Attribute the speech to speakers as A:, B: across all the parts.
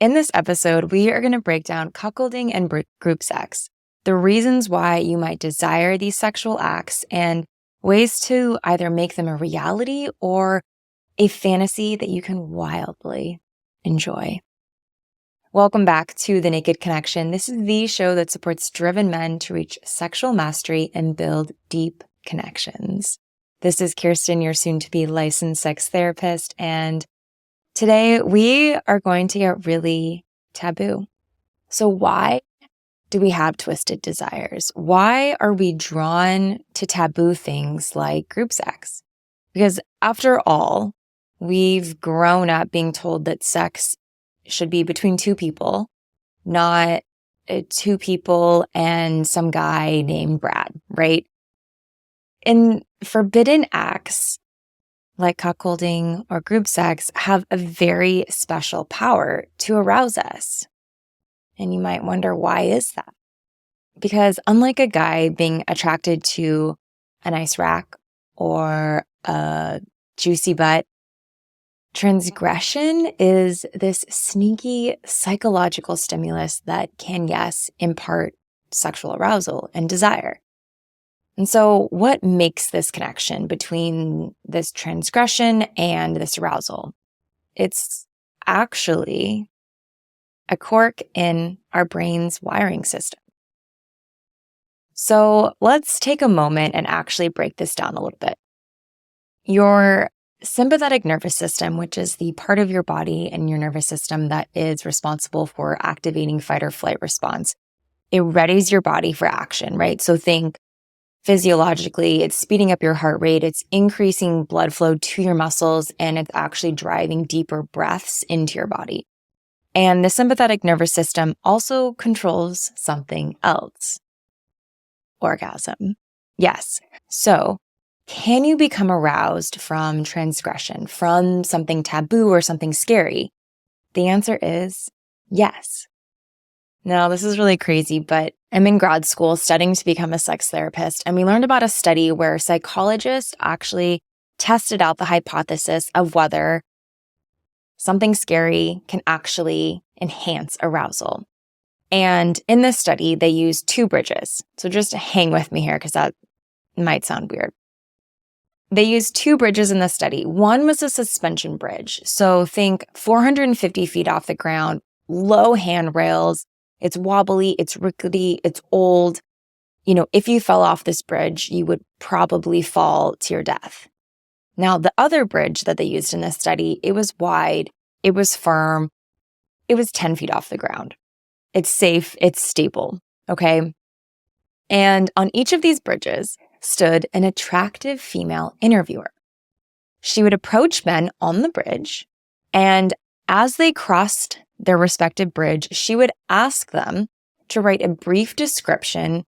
A: In this episode, we are going to break down cuckolding and group sex, the reasons why you might desire these sexual acts, and ways to either make them a reality or a fantasy that you can wildly enjoy. Welcome back to The Naked Connection. This is the show that supports driven men to reach sexual mastery and build deep connections. This is Kirsten, your soon-to-be licensed sex therapist, and today we are going to get really taboo. So why do we have twisted desires? Why are we drawn to taboo things like group sex? Because after all, we've grown up being told that sex should be between two people, not two people and some guy named Brad, right? And forbidden acts like cuckolding or group sex have a very special power to arouse us. And you might wonder, why is that? Because unlike a guy being attracted to a nice rack or a juicy butt, transgression is this sneaky psychological stimulus that can, yes, impart sexual arousal and desire. And so what makes this connection between this transgression and this arousal? It's actually a quirk in our brain's wiring system. So let's take a moment and actually break this down a little bit. Your sympathetic nervous system, which is the part of your body and your nervous system that is responsible for activating fight or flight response, it readies your body for action, right? So think physiologically, it's speeding up your heart rate, it's increasing blood flow to your muscles, and it's actually driving deeper breaths into your body. And the sympathetic nervous system also controls something else. Orgasm. Yes. So can you become aroused from transgression, from something taboo or something scary? The answer is yes. Now, this is really crazy, but I'm in grad school studying to become a sex therapist, and we learned about a study where psychologists actually tested out the hypothesis of whether something scary can actually enhance arousal. And in this study, they used two bridges. So just hang with me here because that might sound weird. They used two bridges in the study. One was a suspension bridge. So think 450 feet off the ground, low handrails. It's wobbly, it's rickety, it's old. If you fell off this bridge, you would probably fall to your death. Now, the other bridge that they used in this study, it was wide, it was firm, it was 10 feet off the ground. It's safe, it's stable, okay? And on each of these bridges stood an attractive female interviewer. She would approach men on the bridge, and as they crossed their respective bridge, she would ask them to write a brief description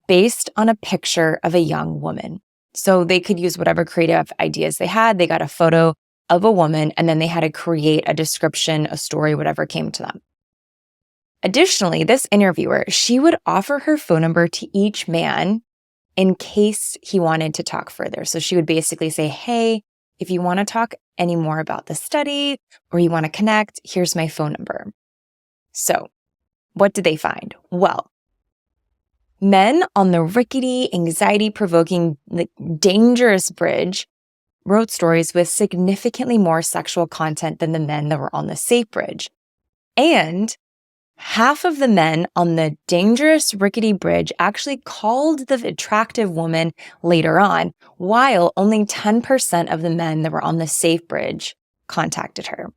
A: based on a picture of a young woman. So they could use whatever creative ideas they had. They got a photo of a woman, and then they had to create a description, a story, whatever came to them. Additionally, this interviewer, she would offer her phone number to each man in case he wanted to talk further. So she would basically say, hey, if you want to talk any more about the study or you want to connect, here's my phone number. So what did they find? Well, men on the rickety, anxiety-provoking, dangerous bridge wrote stories with significantly more sexual content than the men that were on the safe bridge. And half of the men on the dangerous, rickety bridge actually called the attractive woman later on, while only 10% of the men that were on the safe bridge contacted her.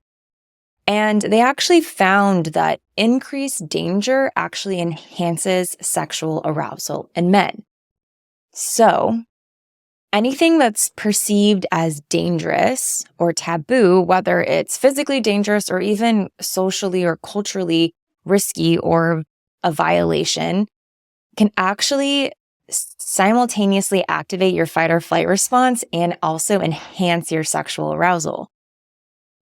A: And they actually found that increased danger actually enhances sexual arousal in men. So anything that's perceived as dangerous or taboo, whether it's physically dangerous or even socially or culturally risky or a violation, can actually simultaneously activate your fight or flight response and also enhance your sexual arousal.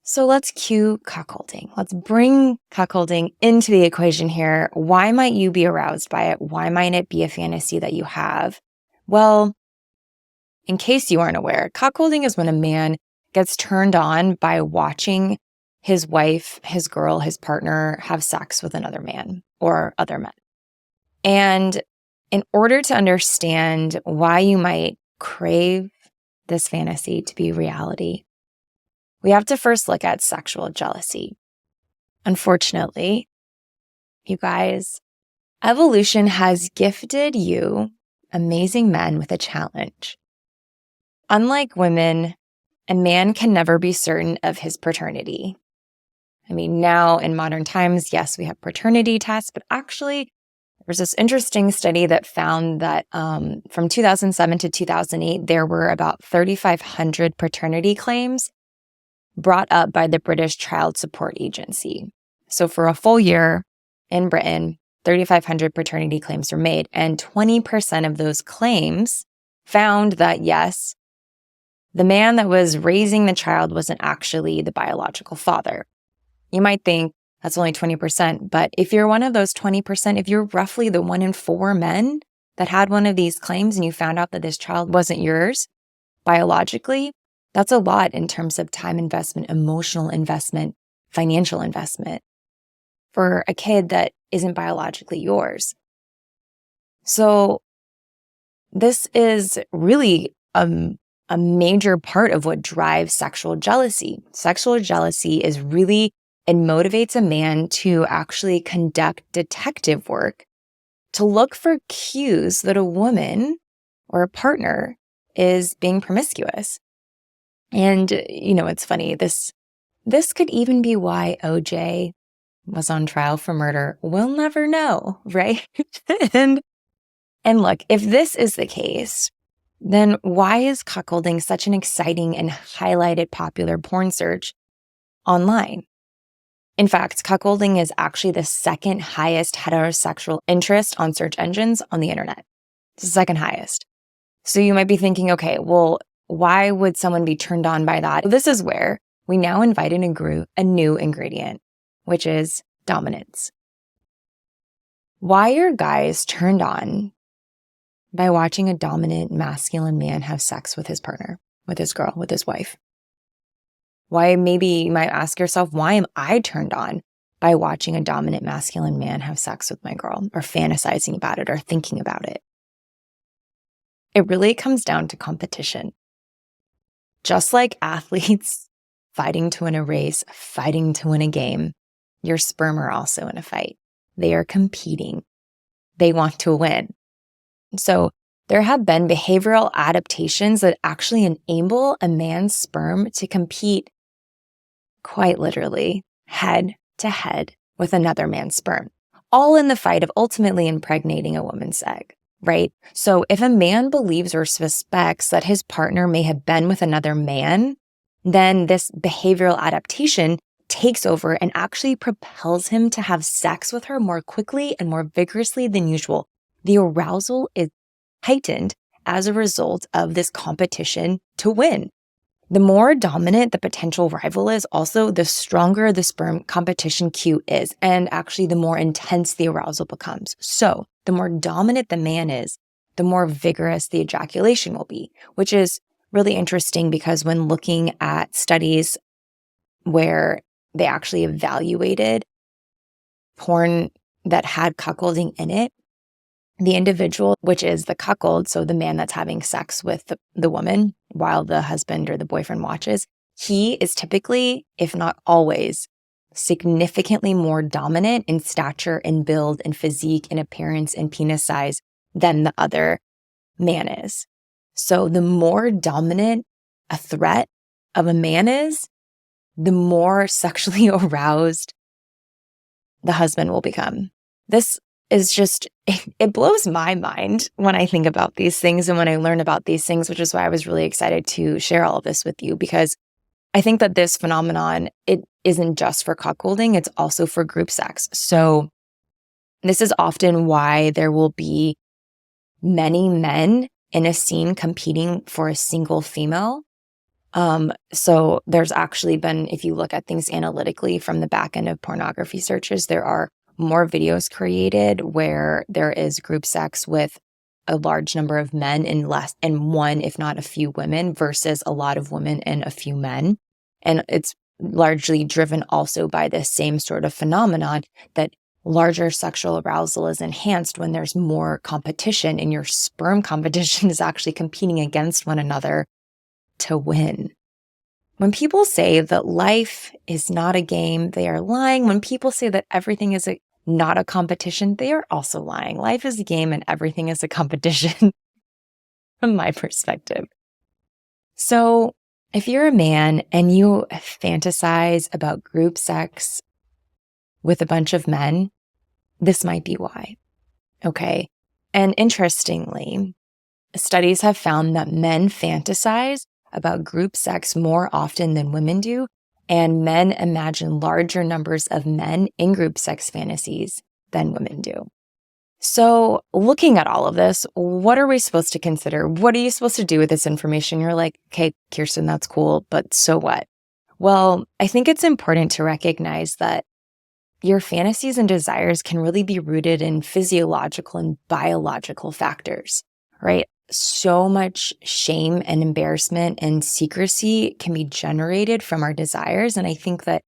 A: So let's cue cuckolding. Let's bring cuckolding into the equation here. Why might you be aroused by it? Why might it be a fantasy that you have? Well, in case you aren't aware, cuckolding is when a man gets turned on by watching his wife, his girl, his partner have sex with another man or other men. And in order to understand why you might crave this fantasy to be reality, we have to first look at sexual jealousy. Unfortunately, you guys, evolution has gifted you, amazing men, with a challenge. Unlike women, a man can never be certain of his paternity. I mean, now in modern times, yes, we have paternity tests, but actually, there's this interesting study that found that from 2007 to 2008, there were about 3,500 paternity claims brought up by the British Child Support Agency. So for a full year in Britain, 3,500 paternity claims were made, and 20% of those claims found that, yes, the man that was raising the child wasn't actually the biological father. You might think that's only 20%, but if you're one of those 20%, if you're roughly the 1 in 4 men that had one of these claims and you found out that this child wasn't yours biologically, that's a lot in terms of time investment, emotional investment, financial investment for a kid that isn't biologically yours. So this is really a major part of what drives sexual jealousy. Sexual jealousy is really, it motivates a man to actually conduct detective work to look for cues that a woman or a partner is being promiscuous. And, it's funny, this could even be why OJ was on trial for murder. We'll never know, right? and look, if this is the case, then why is cuckolding such an exciting and highlighted popular porn search online? In fact, cuckolding is actually the second highest heterosexual interest on search engines on the internet. It's the second highest. So you might be thinking, okay, well, why would someone be turned on by that? This is where we now invite in a new ingredient, which is dominance. Why are guys turned on by watching a dominant masculine man have sex with his partner, with his girl, with his wife? Why, maybe you might ask yourself, why am I turned on by watching a dominant masculine man have sex with my girl, or fantasizing about it, or thinking about it? It really comes down to competition. Just like athletes fighting to win a race, fighting to win a game, your sperm are also in a fight. They are competing. They want to win. So there have been behavioral adaptations that actually enable a man's sperm to compete, quite literally, head to head with another man's sperm, all in the fight of ultimately impregnating a woman's egg, right? So if a man believes or suspects that his partner may have been with another man, then this behavioral adaptation takes over and actually propels him to have sex with her more quickly and more vigorously than usual. The arousal is heightened as a result of this competition to win. The more dominant the potential rival is, also the stronger the sperm competition cue is, and actually the more intense the arousal becomes. So the more dominant the man is, the more vigorous the ejaculation will be, which is really interesting because when looking at studies where they actually evaluated porn that had cuckolding in it, the individual, which is the cuckold, so the man that's having sex with the woman while the husband or the boyfriend watches, he is typically, if not always, significantly more dominant in stature and build and physique and appearance and penis size than the other man is. So the more dominant a threat of a man is, the more sexually aroused the husband will become. This is just, it blows my mind when I think about these things and when I learn about these things, which is why I was really excited to share all of this with you, because I think that this phenomenon, it isn't just for cuckolding, it's also for group sex. So this is often why there will be many men in a scene competing for a single female. So there's actually been, if you look at things analytically from the back end of pornography searches, there are more videos created where there is group sex with a large number of men and one, if not a few women, versus a lot of women and a few men. And it's largely driven also by this same sort of phenomenon that larger sexual arousal is enhanced when there's more competition and your sperm competition is actually competing against one another to win. When people say that life is not a game, they are lying. When people say that everything is not a competition, they are also lying. Life is a game and everything is a competition from my perspective. So if you're a man and you fantasize about group sex with a bunch of men, this might be why. Okay. And interestingly, studies have found that men fantasize about group sex more often than women do, and men imagine larger numbers of men in group sex fantasies than women do. So looking at all of this, what are we supposed to consider? What are you supposed to do with this information? You're like, okay, Kirsten, that's cool, but so what? Well, I think it's important to recognize that your fantasies and desires can really be rooted in physiological and biological factors, right? So much shame and embarrassment and secrecy can be generated from our desires. And I think that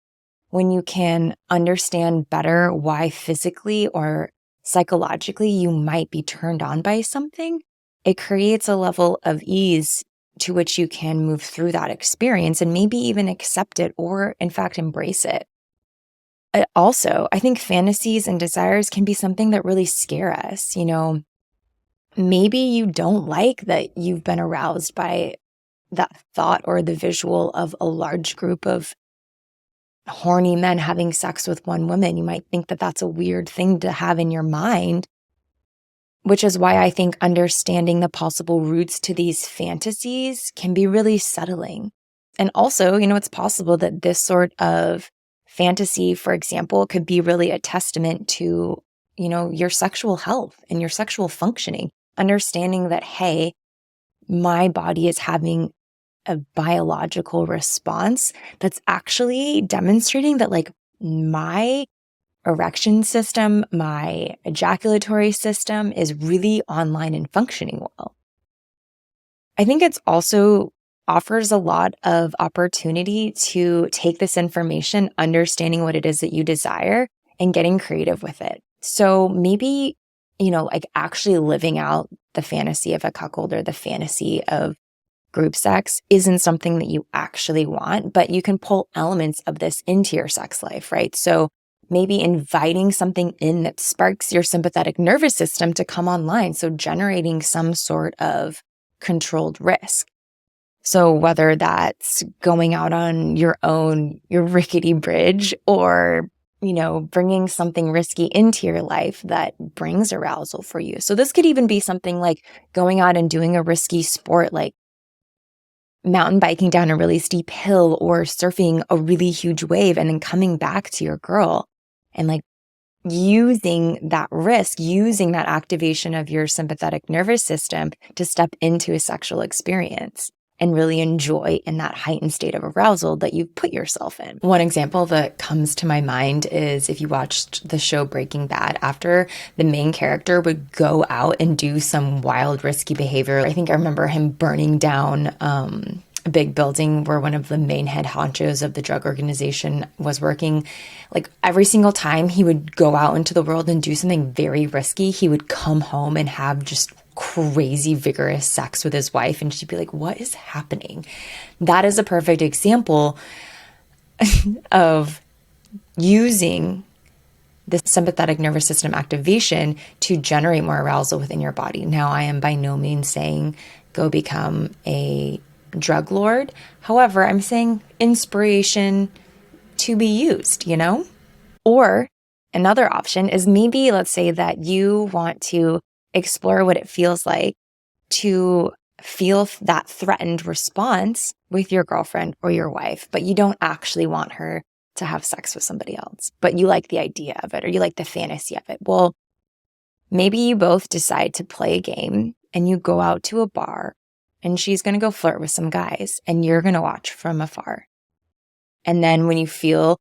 A: when you can understand better why physically or psychologically you might be turned on by something, it creates a level of ease to which you can move through that experience and maybe even accept it or, in fact, embrace it. Also, I think fantasies and desires can be something that really scare us. Maybe you don't like that you've been aroused by that thought or the visual of a large group of horny men having sex with one woman. You might think that that's a weird thing to have in your mind, which is why I think understanding the possible roots to these fantasies can be really settling. And also, it's possible that this sort of fantasy, for example, could be really a testament to, your sexual health and your sexual functioning. Understanding that, hey, my body is having a biological response that's actually demonstrating that my erection system, my ejaculatory system is really online and functioning well. I think it's also offers a lot of opportunity to take this information, understanding what it is that you desire and getting creative with it. So maybe actually living out the fantasy of a cuckold or the fantasy of group sex isn't something that you actually want, but you can pull elements of this into your sex life, right? So maybe inviting something in that sparks your sympathetic nervous system to come online. So generating some sort of controlled risk. So whether that's going out on your rickety bridge or bringing something risky into your life that brings arousal for you. So this could even be something like going out and doing a risky sport like mountain biking down a really steep hill or surfing a really huge wave and then coming back to your girl and using that risk, using that activation of your sympathetic nervous system to step into a sexual experience and really enjoy in that heightened state of arousal that you put yourself in. One example that comes to my mind is if you watched the show Breaking Bad, after the main character would go out and do some wild, risky behavior. I think I remember him burning down a big building where one of the main head honchos of the drug organization was working. Every single time he would go out into the world and do something very risky, he would come home and have just crazy vigorous sex with his wife, and she'd be like, what is happening? That is a perfect example of using the sympathetic nervous system activation to generate more arousal within your body. Now, I am by no means saying go become a drug lord. However, I'm saying inspiration to be used, Or another option is maybe, let's say that you want to explore what it feels like to feel that threatened response with your girlfriend or your wife, but you don't actually want her to have sex with somebody else, but you like the idea of it or you like the fantasy of it. Well, maybe you both decide to play a game and you go out to a bar and she's going to go flirt with some guys and you're going to watch from afar. And then when you feel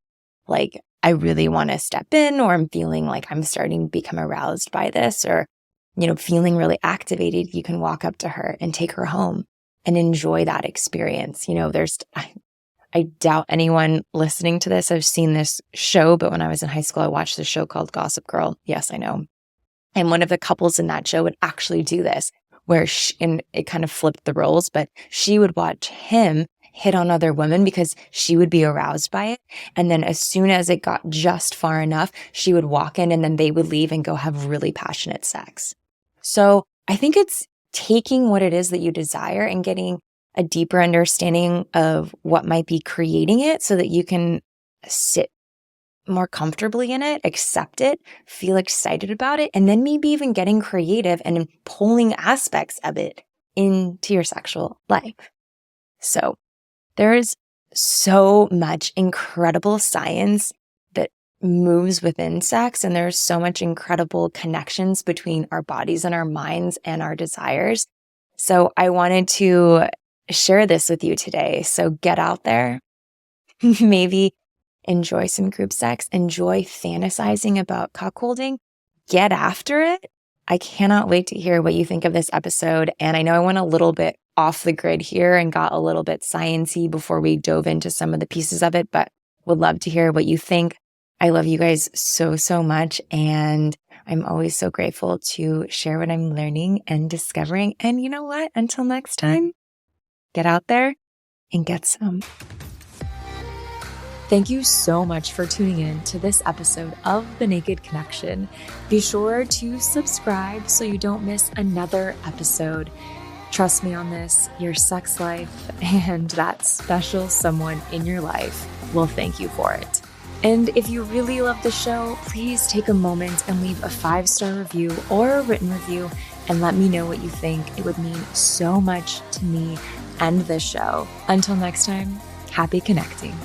A: like I really want to step in, or I'm feeling like I'm starting to become aroused by this, or feeling really activated, you can walk up to her and take her home and enjoy that experience. I doubt anyone listening to this has seen this show, but when I was in high school, I watched this show called Gossip Girl. Yes, I know. And one of the couples in that show would actually do this, where and it kind of flipped the roles, but she would watch him hit on other women because she would be aroused by it. And then as soon as it got just far enough, she would walk in and then they would leave and go have really passionate sex. So I think it's taking what it is that you desire and getting a deeper understanding of what might be creating it so that you can sit more comfortably in it, accept it, feel excited about it, and then maybe even getting creative and pulling aspects of it into your sexual life. So there's so much incredible science that moves within sex, and there's so much incredible connections between our bodies and our minds and our desires. So I wanted to share this with you today. So get out there, maybe enjoy some group sex, enjoy fantasizing about cuckolding, get after it. I cannot wait to hear what you think of this episode. And I know I went a little bit off the grid here and got a little bit science-y before we dove into some of the pieces of it, but would love to hear what you think. I love you guys so, so much. And I'm always so grateful to share what I'm learning and discovering. And you know what? Until next time, get out there and get some. Thank you so much for tuning in to this episode of The Naked Connection. Be sure to subscribe so you don't miss another episode. Trust me on this, your sex life and that special someone in your life will thank you for it. And if you really love the show, please take a moment and leave a 5-star review or a written review and let me know what you think. It would mean so much to me and this show. Until next time, happy connecting.